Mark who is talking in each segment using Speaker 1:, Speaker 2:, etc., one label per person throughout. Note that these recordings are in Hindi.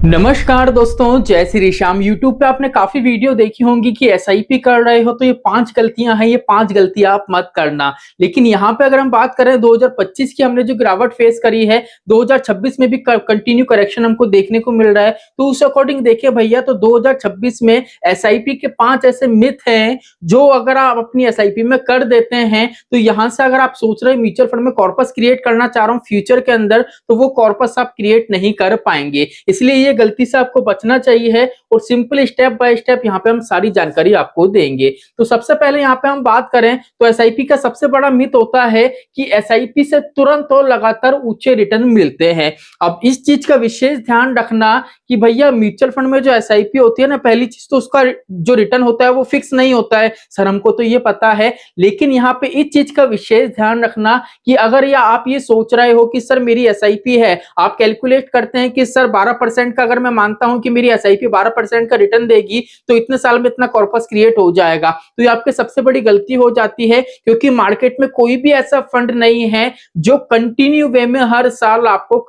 Speaker 1: नमस्कार दोस्तों, जय श्री श्याम। YouTube पे आपने काफी वीडियो देखी होंगी कि एसआईपी कर रहे हो तो ये 5 गलतियां हैं, ये 5 गलतियां आप मत करना। लेकिन यहाँ पे अगर हम बात करें 2025 की, हमने जो गिरावट फेस करी है 2026 में भी कंटिन्यू करेक्शन हमको देखने को मिल रहा है। तो उस अकॉर्डिंग देखिए भैया, तो 2026 में एसआईपी के 5 ऐसे मिथ हैं जो अगर आप अपनी एसआईपी में कर देते हैं तो यहाँ से अगर आप सोच रहे हैं म्यूचुअल फंड में कॉर्पस क्रिएट करना चाह रहा हूँ फ्यूचर के अंदर, तो वो कॉर्पस आप क्रिएट नहीं कर पाएंगे। इसलिए ये गलती से आपको बचना चाहिए है और सिंपल स्टेप बाय स्टेप यहाँ पे हम सारी जानकारी आपको देंगे। तो सबसे पहले यहाँ पे हम बात करें तो एसआईपी का सबसे बड़ा मिथ होता है कि एसआईपी से तुरंत और लगातार ऊंचे रिटर्न मिलते हैं। अब इस चीज का विशेष ध्यान रखना कि भैया म्यूचुअल फंड में जो एसआईपी होती है ना, पहली चीज तो उसका जो रिटर्न होता है वो फिक्स नहीं होता है। सर हमको तो ये पता है, लेकिन यहाँ पे इस चीज का विशेष ध्यान रखना कि अगर या आप ये सोच रहे हो कि सर मेरी एसआईपी है, आप कैलकुलेट करते हैं कि सर 12% का अगर मैं मानता हूं कि मेरी एसआईपी 12% का रिटर्न देगी तो इतने साल में इतना कॉर्पस क्रिएट हो जाएगा, तो ये आपकी सबसे बड़ी गलती हो जाती है। क्योंकि मार्केट में कोई भी ऐसा फंड नहीं है जो कंटिन्यू वे में हर साल आपको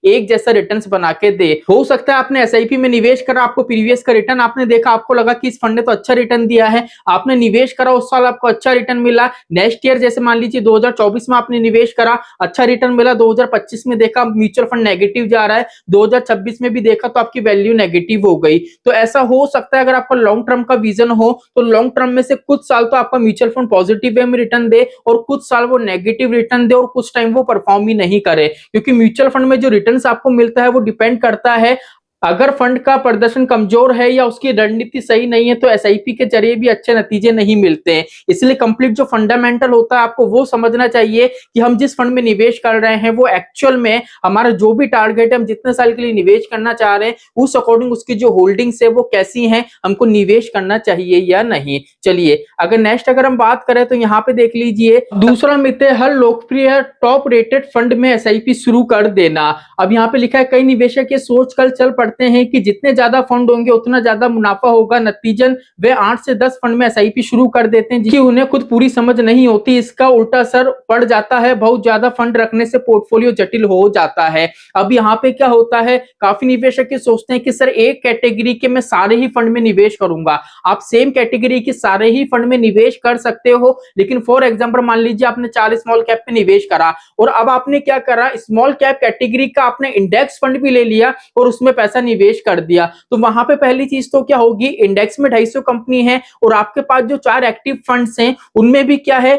Speaker 1: एक जैसा रिटर्न्स बना के दे। हो सकता है आपने एसआईपी में निवेश करा, आपको प्रीवियस का रिटर्न आपने देखा, आपको लगा कि इस फंड ने तो अच्छा रिटर्न दिया है, आपने निवेश करा, उस साल आपको अच्छा रिटर्न मिला। नेक्स्ट ईयर जैसे मान लीजिए 2024 में आपने निवेश करा, अच्छा रिटर्न मिला, 2025 में देखा म्यूचुअल फंड नेगेटिव जा रहा है, 2026 में भी देखा तो आपकी वैल्यू नेगेटिव हो गई। तो ऐसा हो सकता है, अगर आपका लॉन्ग टर्म का विजन हो तो लॉन्ग टर्म में से कुछ साल तो आपका म्यूचुअल फंड पॉजिटिव वे में रिटर्न दे और कुछ साल वो नेगेटिव रिटर्न दे और कुछ टाइम वो परफॉर्म ही नहीं करे। क्योंकि म्यूचुअल फंड में जो रिटर्न आपको मिलता है वो डिपेंड करता है, अगर फंड का प्रदर्शन कमजोर है या उसकी रणनीति सही नहीं है तो एसआईपी के जरिए भी अच्छे नतीजे नहीं मिलते हैं। इसलिए कंप्लीट जो फंडामेंटल होता है आपको वो समझना चाहिए कि हम जिस फंड में निवेश कर रहे हैं वो एक्चुअल में हमारा जो भी टारगेट है, हम जितने साल के लिए निवेश करना चाह रहे हैं उस अकॉर्डिंग उसकी जो होल्डिंग्स है वो कैसी हैं, हमको निवेश करना चाहिए या नहीं। चलिए अगर नेक्स्ट अगर हम बात करें तो यहाँ पे देख लीजिए, दूसरा मिथ है हर लोकप्रिय टॉप रेटेड फंड में एसआईपी शुरू कर देना। अब यहाँ पे लिखा है कई निवेशक ये सोच कर चल पड़ते हैं कि जितने ज्यादा फंड होंगे उतना ज्यादा मुनाफा होगा, नतीजन वे 8 से 10 फंड में एसआईपी शुरू कर देते हैं कि उन्हें खुद पूरी समझ नहीं होती। इसका उल्टा असर पड़ जाता है, बहुत ज्यादा फंड रखने से पोर्टफोलियो जटिल हो जाता है। अब यहाँ पे क्या होता है, काफी निवेशक ये सोचते हैं कि सर एक कैटेगरी के मैं सारे ही फंड में निवेश करूंगा। आप सेम कैटेगरी के सारे ही फंड में निवेश कर सकते हो, लेकिन फॉर एग्जांपल मान लीजिए आपने 4 स्मॉल कैप में निवेश करा और अब आपने क्या करा, स्मॉल कैप कैटेगरी का आपने इंडेक्स फंड भी ले लिया और उसमें पैसा निवेश कर दिया। तो वहां पे पहली चीज तो क्या होगी, इंडेक्स में 250 कंपनी है और आपके पास जो 4 एक्टिव फंड्स हैं उनमें भी क्या है,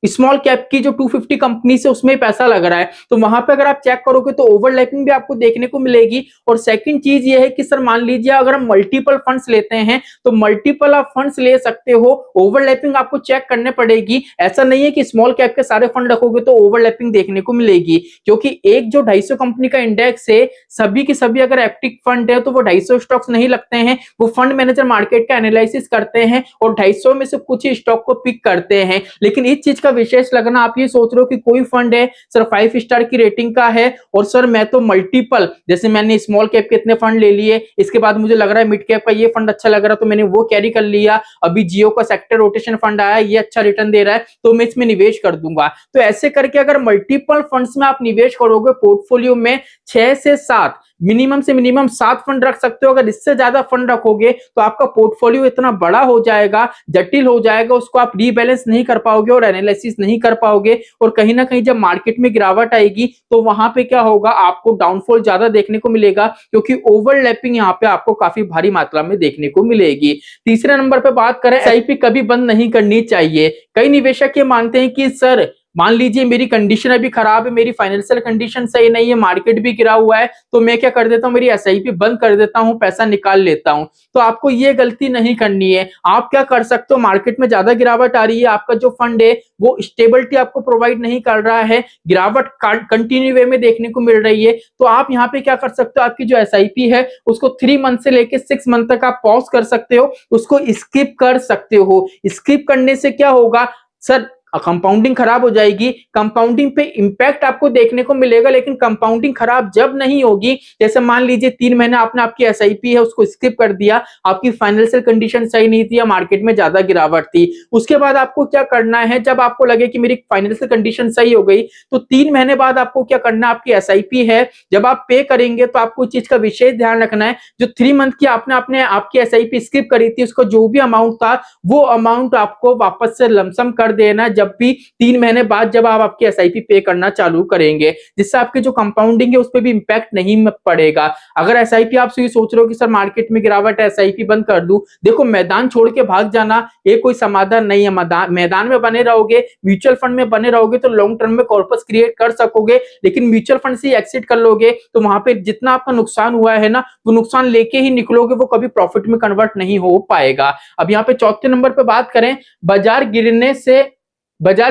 Speaker 1: स्मॉल कैप की जो 250 कंपनी से उसमें पैसा लग रहा है। तो वहां पे अगर आप चेक करोगे तो ओवरलैपिंग भी आपको देखने को मिलेगी। और सेकंड चीज ये है कि सर मान लीजिए अगर हम मल्टीपल फंड्स लेते हैं तो मल्टीपल आप फंड्स ले सकते हो, ओवरलैपिंग आपको चेक करने पड़ेगी। ऐसा नहीं है कि स्मॉल कैप के सारे फंड रखोगे तो ओवरलैपिंग देखने को मिलेगी, क्योंकि एक जो 250 कंपनी का इंडेक्स है सभी की सभी अगर एक्टिव फंड है तो वो 250 स्टॉक्स नहीं लगते हैं। वो फंड मैनेजर मार्केट का एनालिसिस करते हैं और 250 में से कुछ ही स्टॉक को पिक करते हैं। लेकिन इस चीज का विशेष लगना, आप ये सोच रहे हो कि कोई फंड है सर 5 स्टार की रेटिंग का है और सर मैं तो मल्टीपल, जैसे मैंने स्मॉल कैप के इतने फंड ले लिए, इसके बाद मुझे लग रहा है मिड कैप का ये फंड अच्छा लग रहा है तो मैंने वो कैरी कर लिया, अभी जियो का सेक्टर रोटेशन फंड आया ये अच्छा रिटर्न दे रहा है तो मैं इसमें निवेश कर दूंगा। तो ऐसे करके अगर मल्टीपल फंड्स में आप निवेश करोगे, पोर्टफोलियो में 6 से 7 मिनिमम से मिनिमम 7 फंड रख सकते हो। अगर इससे ज्यादा फंड रखोगे तो आपका पोर्टफोलियो इतना बड़ा हो जाएगा, जटिल हो जाएगा, उसको आप रीबैलेंस नहीं कर पाओगे और एनालिसिस नहीं कर पाओगे। और कहीं ना कहीं जब मार्केट में गिरावट आएगी तो वहां पे क्या होगा, आपको डाउनफॉल ज्यादा देखने को मिलेगा, क्योंकि ओवरलैपिंग यहाँ पे आपको काफी भारी मात्रा में देखने को मिलेगी। तीसरे नंबर पे बात करें, एसआईपी कभी बंद नहीं करनी चाहिए। कई निवेशक ये मानते हैं कि सर मान लीजिए मेरी कंडीशन अभी खराब है, मेरी फाइनेंशियल कंडीशन सही नहीं है, मार्केट भी गिरा हुआ है, तो मैं क्या कर देता हूं, मेरी एसआईपी बंद कर देता हूं, पैसा निकाल लेता हूं। तो आपको ये गलती नहीं करनी है। आप क्या कर सकते हो, मार्केट में ज्यादा गिरावट आ रही है, आपका जो फंड है वो स्टेबिलिटी आपको प्रोवाइड नहीं कर रहा है, गिरावट कंटिन्यू वे में देखने को मिल रही है, तो आप यहाँ पे क्या कर सकते हो, आपकी जो एसआईपी है उसको 3 मंथ से लेके 6 मंथ तक आप पॉज कर सकते हो, उसको स्किप कर सकते हो। स्किप करने से क्या होगा सर, कंपाउंडिंग खराब हो जाएगी, कंपाउंडिंग पे इंपैक्ट आपको देखने को मिलेगा, लेकिन कंपाउंडिंग खराब जब नहीं होगी, जैसे मान लीजिए 3 महीने आपने आपकी एसआईपी है उसको स्किप कर दिया, आपकी फाइनेंशियल कंडीशन सही नहीं थी या मार्केट में ज्यादा गिरावट थी, उसके बाद आपको क्या करना है, जब आपको लगे कि मेरी फाइनेंशियल कंडीशन सही हो गई, तो 3 महीने बाद आपको क्या करना है, आपकी एसआईपी है जब आप पे करेंगे तो आपको चीज का विशेष ध्यान रखना है, जो 3 मंथ की आपने अपने आपकी एसआईपी स्किप करी थी उसका जो भी अमाउंट था वो अमाउंट आपको वापस से लमसम कर देना जब भी 3 महीने बाद जब आप आपकी एसआईपी पे करना चालू करेंगे, जिससे आपके जो कंपाउंडिंग है उस पर भी इंपैक्ट नहीं पड़ेगा। अगर एसआईपी आप ये सोच रहे हो कि सर मार्केट में गिरावट है एसआईपी बंद कर दूं, देखो मैदान छोड़ के भाग जाना ये कोई समाधान नहीं है। मैदान में बने रहोगे, म्यूचुअल फंड में बने रहोगे तो लॉन्ग टर्म में कॉर्पस क्रिएट कर सकोगे, लेकिन म्यूचुअल फंड से एक्सिट कर लोगे तो वहां पे जितना आपका नुकसान हुआ है ना वो नुकसान लेके ही निकलोगे, वो कभी प्रॉफिट में कन्वर्ट नहीं हो पाएगा। अब यहाँ पे चौथे नंबर पे बात करें, बाजार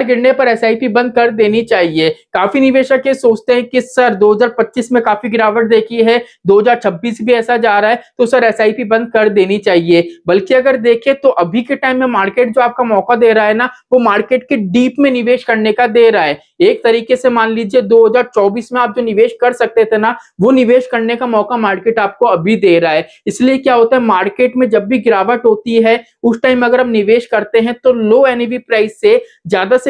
Speaker 1: गिरने पर एसआईपी बंद कर देनी चाहिए। काफी निवेशक ये सोचते हैं कि सर 2025 में काफी गिरावट देखी है, 2026 भी ऐसा जा रहा है तो सर एसआईपी बंद कर देनी चाहिए। बल्कि अगर देखें तो अभी के टाइम में मार्केट जो आपका मौका दे रहा है ना वो मार्केट के डीप में निवेश करने का दे रहा है। एक तरीके से मान लीजिए 2024 में आप जो निवेश कर सकते थे ना वो निवेश करने का मौका मार्केट आपको अभी दे रहा है। इसलिए क्या होता है, मार्केट में जब भी गिरावट होती है उस टाइम अगर हम निवेश करते हैं तो लो एनएवी प्राइस से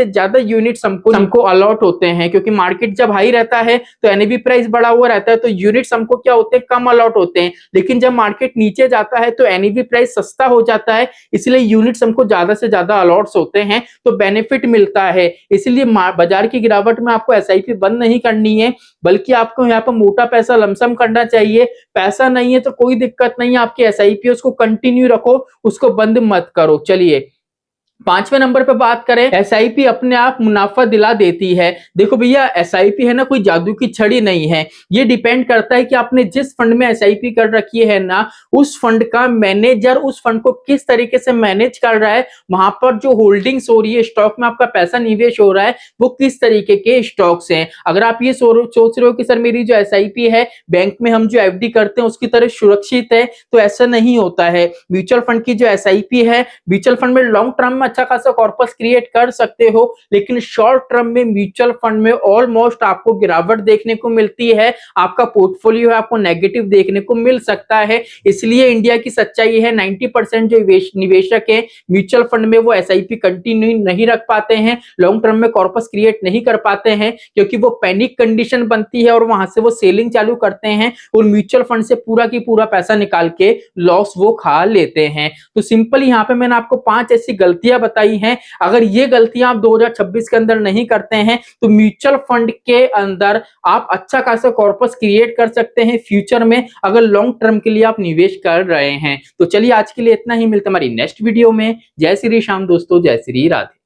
Speaker 1: ज्यादा यूनिट्स हमको अलॉट होते हैं, क्योंकि मार्केट जब हाई रहता है तो एनएवी प्राइस बढ़ा हुआ रहता है तो यूनिट्स हमको क्या होते हैं, कम अलॉट होते हैं। लेकिन जब मार्केट नीचे जाता है तो एनएवी प्राइस सस्ता हो जाता है, इसलिए यूनिट्स हमको ज्यादा से ज्यादा अलॉट्स होते हैं तो बेनिफिट मिलता है। इसलिए बाजार की गिरावट में आपको एसआईपी बंद नहीं करनी है, बल्कि आपको यहाँ पर मोटा पैसा लमसम करना चाहिए। पैसा नहीं है तो कोई दिक्कत नहीं है, आपकी एसआईपी उसको कंटिन्यू रखो, उसको बंद मत करो। चलिए 5वें नंबर पे बात करें, एसआईपी अपने आप मुनाफा दिला देती है। देखो भैया एसआईपी है ना कोई जादू की छड़ी नहीं है, ये डिपेंड करता है कि आपने जिस फंड में एसआईपी कर रखी है ना उस फंड का मैनेजर उस फंड को किस तरीके से मैनेज कर रहा है, वहां पर जो होल्डिंग्स हो रही है, स्टॉक में आपका पैसा निवेश हो रहा है वो किस तरीके के स्टॉक्स हैं। अगर आप ये सोच रहे हो कि सर मेरी जो एसआईपी है बैंक में हम जो एफडी करते हैं उसकी तरह सुरक्षित है, तो ऐसा नहीं होता है। म्यूचुअल फंड की जो एसआईपी है, म्यूचुअल फंड में लॉन्ग टर्म में अच्छा खासा कॉर्पस क्रिएट कर सकते हो, लेकिन शॉर्ट टर्म में म्यूचुअल फंड में ऑलमोस्ट आपको गिरावट देखने को मिलती है, आपका पोर्टफोलियो है आपको नेगेटिव देखने को मिल सकता है। इसलिए इंडिया की सच्चाई है 90% जो निवेशक है म्यूचुअल फंड में वो एसआईपी कंटिन्यू नहीं रख पाते हैं, लॉन्ग टर्म में कॉर्पस क्रिएट नहीं कर पाते हैं, क्योंकि वो पैनिक कंडीशन बनती है और वहां से वो सेलिंग चालू करते हैं और म्यूचुअल फंड से पूरा की पूरा पैसा निकाल के लॉस वो खा लेते हैं। तो सिंपल यहाँ पे मैंने आपको 5 ऐसी गलतियां बताई हैं, अगर ये गलतियां आप 2026 के अंदर नहीं करते हैं तो म्यूचुअल फंड के अंदर आप अच्छा खासा कॉर्पस क्रिएट कर सकते हैं फ्यूचर में, अगर लॉन्ग टर्म के लिए आप निवेश कर रहे हैं। तो चलिए आज के लिए इतना ही, मिलते हमारी नेक्स्ट वीडियो में। जय श्री राम दोस्तों, जय श्री राधे।